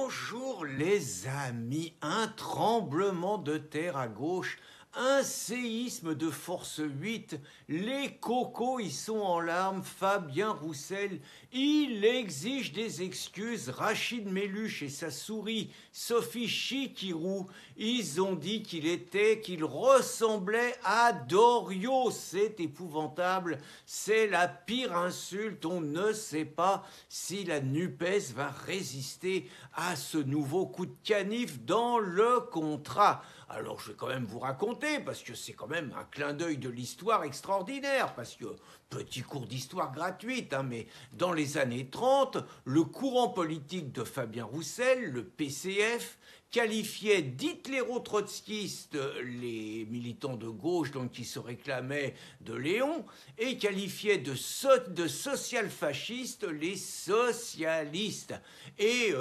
Bonjour les amis, un tremblement de terre à gauche, un séisme de force 8, les cocos y sont en larmes, Fabien Roussel, il exige des excuses, Rachid Méluche et sa souris, Sophie Chikirou, ils ont dit qu'il ressemblait à Doriot, c'est épouvantable, c'est la pire insulte, on ne sait pas si la NUPES va résister à ce nouveau coup de canif dans le contrat. Alors je vais quand même vous raconter, parce que c'est quand même un clin d'œil de l'histoire extraordinaire, parce que petit cours d'histoire gratuite, mais dans les années 30, le courant politique de Fabien Roussel, le PCF, qualifiait d'hitléro-trotskistes les militants de gauche donc qui se réclamaient de Léon et qualifiait de social-fascistes les socialistes. Et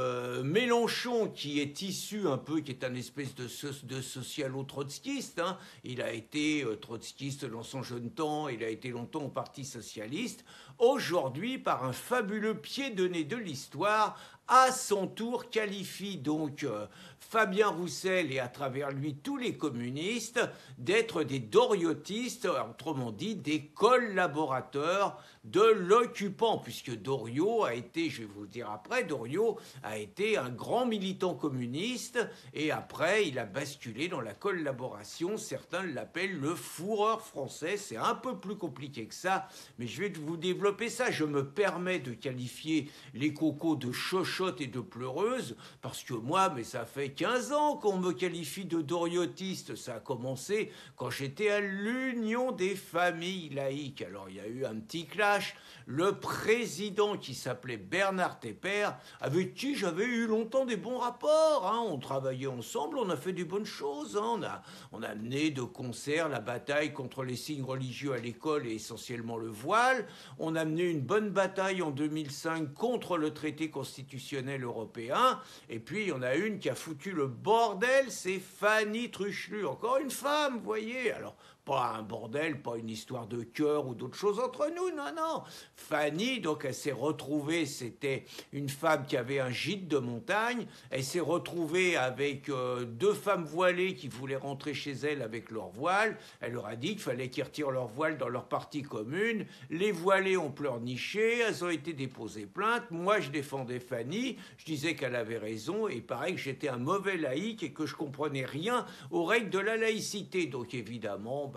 Mélenchon, qui est issu un peu, qui est un espèce de socialo-trotskiste, il a été trotskiste dans son jeune temps, il a été longtemps au Parti socialiste, aujourd'hui, par un fabuleux pied de nez de l'histoire, à son tour qualifie donc Fabien Roussel et à travers lui tous les communistes d'être des doriotistes, autrement dit des collaborateurs de l'occupant, puisque Doriot a été, je vais vous le dire après, Doriot a été un grand militant communiste et après il a basculé dans la collaboration, certains l'appellent le fourreur français, c'est un peu plus compliqué que ça, mais je vais vous développer ça, je me permets de qualifier les cocos de chochottes et de pleureuses, parce que moi, mais ça fait 15 ans qu'on me qualifie de doriotiste, ça a commencé quand j'étais à l'Union des familles laïques, alors il y a eu un petit clash, le président qui s'appelait Bernard Tepper, avec qui j'avais eu longtemps des bons rapports, on travaillait ensemble, on a fait des bonnes choses, on a mené de concert la bataille contre les signes religieux à l'école et essentiellement le voile, on a mené une bonne bataille en 2005 contre le traité constitutionnel européen, et puis il y en a une qui a foutu le bordel, c'est Fanny Truchelu, encore une femme, vous voyez, alors pas un bordel, pas une histoire de cœur ou d'autres choses entre nous, non. Fanny, donc elle s'est retrouvée, c'était une femme qui avait un gîte de montagne, elle s'est retrouvée avec deux femmes voilées qui voulaient rentrer chez elle avec leur voile, elle leur a dit qu'il fallait qu'ils retirent leur voile dans leur partie commune, les voilées ont pleurniché, elles ont été déposées plainte, moi je défendais Fanny, je disais qu'elle avait raison, et il paraît que j'étais un mauvais laïc et que je comprenais rien aux règles de la laïcité, donc évidemment,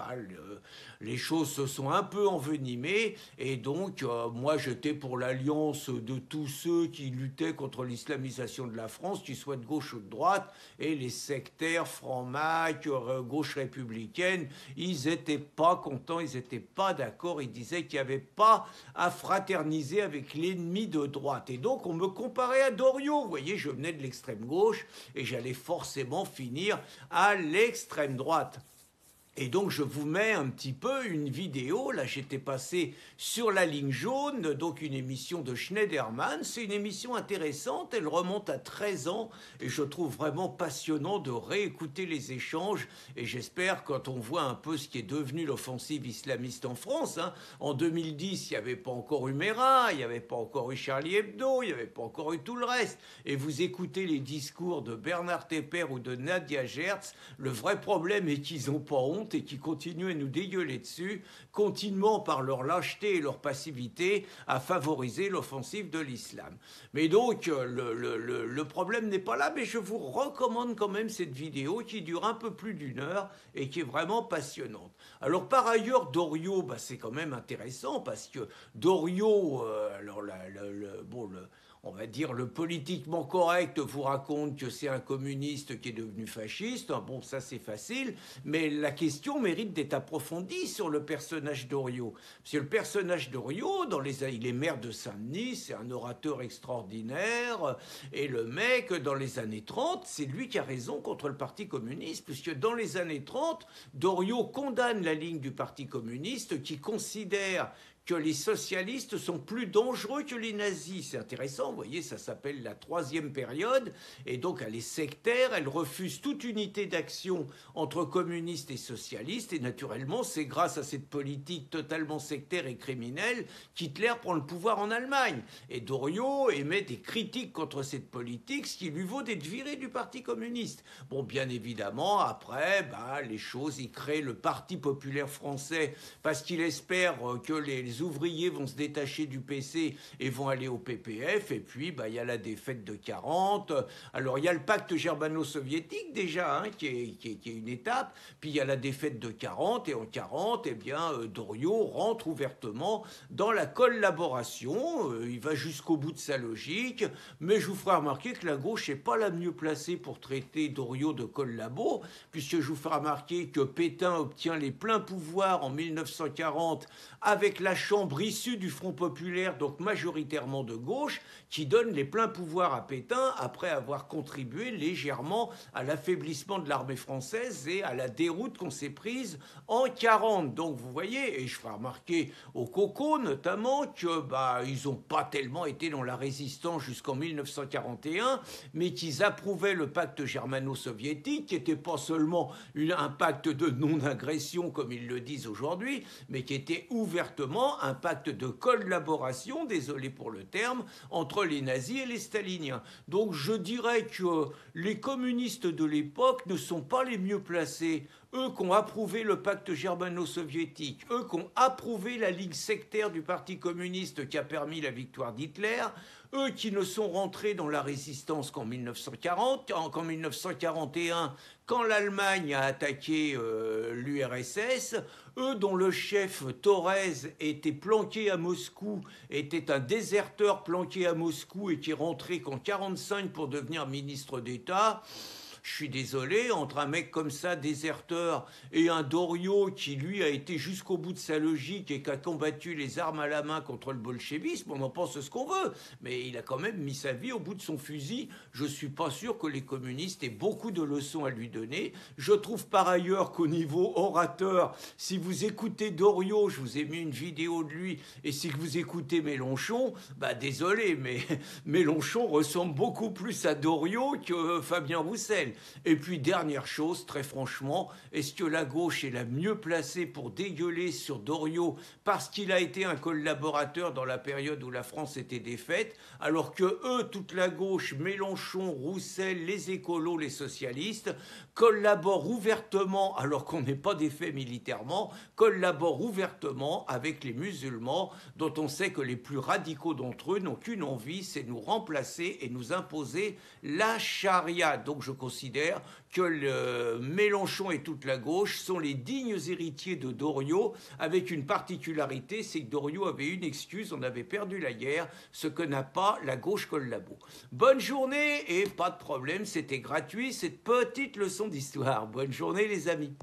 les choses se sont un peu envenimées et donc moi j'étais pour l'alliance de tous ceux qui luttaient contre l'islamisation de la France, qu'ils soient de gauche ou de droite, et les sectaires francs-mac, gauche républicaine, ils n'étaient pas contents, ils n'étaient pas d'accord, ils disaient qu'il n'y avait pas à fraterniser avec l'ennemi de droite. Et donc on me comparait à Doriot, vous voyez, je venais de l'extrême gauche et j'allais forcément finir à l'extrême droite. Et donc je vous mets un petit peu une vidéo, là j'étais passé sur La Ligne Jaune, donc une émission de Schneiderman, c'est une émission intéressante, elle remonte à 13 ans et je trouve vraiment passionnant de réécouter les échanges et j'espère quand on voit un peu ce qui est devenu l'offensive islamiste en France, en 2010 il n'y avait pas encore eu Mera, il n'y avait pas encore eu Charlie Hebdo, il n'y avait pas encore eu tout le reste et vous écoutez les discours de Bernard Tepper ou de Nadia Gertz, le vrai problème est qu'ils n'ont pas honte et qui continuent à nous dégueuler dessus, continuant par leur lâcheté et leur passivité à favoriser l'offensive de l'islam. Mais donc, le problème n'est pas là, mais je vous recommande quand même cette vidéo qui dure un peu plus d'une heure et qui est vraiment passionnante. Alors, par ailleurs, Doriot, c'est quand même intéressant parce que Doriot, on va dire le politiquement correct vous raconte que c'est un communiste qui est devenu fasciste, bon ça c'est facile, mais la question mérite d'être approfondie sur le personnage Doriot. Parce que le personnage Doriot, il est maire de Saint-Denis, c'est un orateur extraordinaire, et le mec, dans les années 30, c'est lui qui a raison contre le Parti communiste, puisque dans les années 30, Doriot condamne la ligne du Parti communiste qui considère que les socialistes sont plus dangereux que les nazis. C'est intéressant, vous voyez, ça s'appelle la troisième période, et donc elle est sectaire, elle refuse toute unité d'action entre communistes et socialistes, et naturellement, c'est grâce à cette politique totalement sectaire et criminelle qu'Hitler prend le pouvoir en Allemagne. Et Doriot émet des critiques contre cette politique, ce qui lui vaut d'être viré du Parti communiste. Bon, bien évidemment, après, les choses, il crée le Parti populaire français parce qu'il espère que les ouvriers vont se détacher du PC et vont aller au PPF. Et puis, il y a la défaite de 40. Alors, il y a le pacte germano-soviétique déjà, qui est une étape. Puis, il y a la défaite de 40. Et en 40, Doriot rentre ouvertement dans la collaboration. Il va jusqu'au bout de sa logique. Mais je vous ferai remarquer que la gauche n'est pas la mieux placée pour traiter Doriot de collabo, puisque je vous ferai remarquer que Pétain obtient les pleins pouvoirs en 1940 avec la Chambre issue du Front populaire, donc majoritairement de gauche, qui donne les pleins pouvoirs à Pétain après avoir contribué légèrement à l'affaiblissement de l'armée française et à la déroute qu'on s'est prise en 40. Donc vous voyez, et je ferai remarquer aux cocos notamment que ils n'ont pas tellement été dans la résistance jusqu'en 1941, mais qu'ils approuvaient le pacte germano-soviétique, qui n'était pas seulement un pacte de non-agression comme ils le disent aujourd'hui, mais qui était ouvertement un pacte de collaboration, désolé pour le terme, entre les nazis et les staliniens. Donc je dirais que les communistes de l'époque ne sont pas les mieux placés. Eux qui ont approuvé le pacte germano-soviétique, eux qui ont approuvé la ligue sectaire du Parti communiste qui a permis la victoire d'Hitler, eux qui ne sont rentrés dans la résistance qu'en 1940, qu'en 1941, quand l'Allemagne a attaqué l'URSS, eux dont le chef Thorez était planqué à Moscou, était un déserteur planqué à Moscou et qui est rentré qu'en 1945 pour devenir ministre d'État. Je suis désolé, entre un mec comme ça, déserteur, et un Doriot qui, lui, a été jusqu'au bout de sa logique et qui a combattu les armes à la main contre le bolchevisme, on en pense ce qu'on veut, mais il a quand même mis sa vie au bout de son fusil. Je ne suis pas sûr que les communistes aient beaucoup de leçons à lui donner. Je trouve par ailleurs qu'au niveau orateur, si vous écoutez Doriot, je vous ai mis une vidéo de lui, et si vous écoutez Mélenchon, désolé, mais Mélenchon ressemble beaucoup plus à Doriot que Fabien Roussel. Et puis, dernière chose, très franchement, est-ce que la gauche est la mieux placée pour dégueuler sur Doriot parce qu'il a été un collaborateur dans la période où la France était défaite, alors que eux, toute la gauche, Mélenchon, Roussel, les écolos, les socialistes, collaborent ouvertement, alors qu'on n'est pas défait militairement, collaborent ouvertement avec les musulmans, dont on sait que les plus radicaux d'entre eux n'ont qu'une envie, c'est nous remplacer et nous imposer la charia. Donc je considère que Mélenchon et toute la gauche sont les dignes héritiers de Doriot, avec une particularité, c'est que Doriot avait une excuse, on avait perdu la guerre, ce que n'a pas la gauche collabo. Bonne journée et pas de problème, c'était gratuit, cette petite leçon d'histoire. Bonne journée les amis.